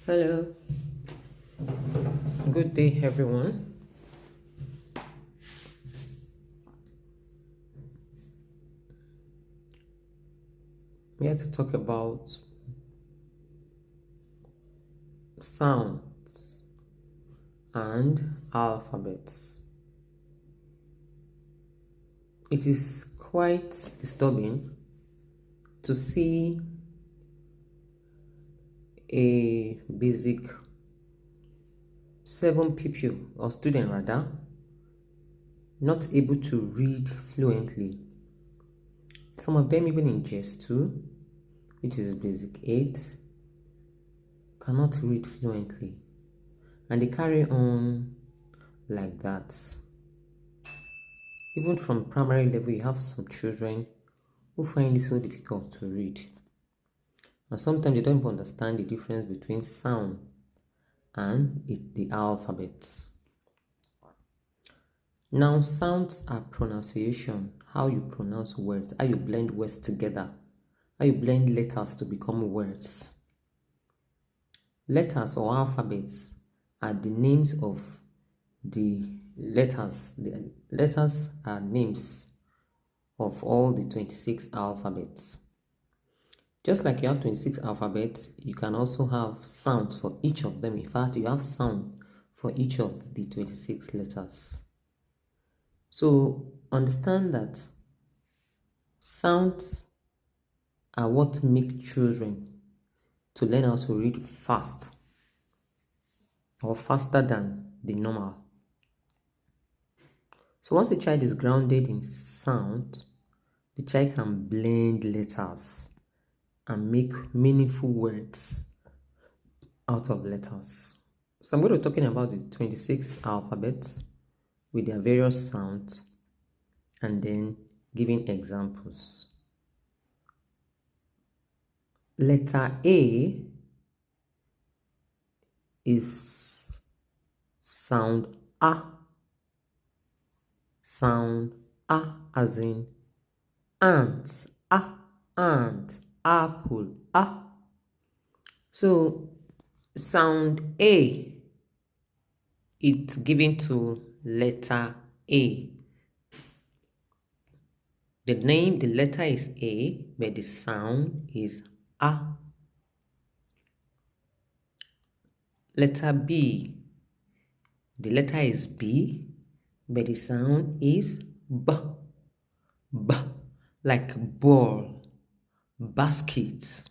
Hello, good day, everyone. We are to talk about sounds and alphabets. It is quite disturbing to see a basic 7 pupil or student rather not able to read fluently. Some of them even in GS2, which is basic 8, cannot read fluently, and they carry on like that. Even from primary level, you have some children who find it so difficult to read, and sometimes they don't even understand the difference between sound and the alphabets. Now, sounds are pronunciation, how you pronounce words, how you blend words together, how you blend letters to become words. Letters or alphabets are the names of the letters. The letters are names of all the 26 alphabets. Just like you have 26 alphabets, you can also have sounds for each of them. In fact, you have sound for each of the 26 letters. So understand that sounds are what make children to learn how to read fast or faster than the normal. So once a child is grounded in sound, the child can blend letters and make meaningful words out of letters. So I'm going to be talking about the 26 alphabets with their various sounds and then giving examples. Letter A is sound A. Sound A as in ants, ant, apple, A. So sound A, it's given to letter A. The letter is A, but the sound is A. Letter B, the letter is B, but the sound is B. B, like ball, basket.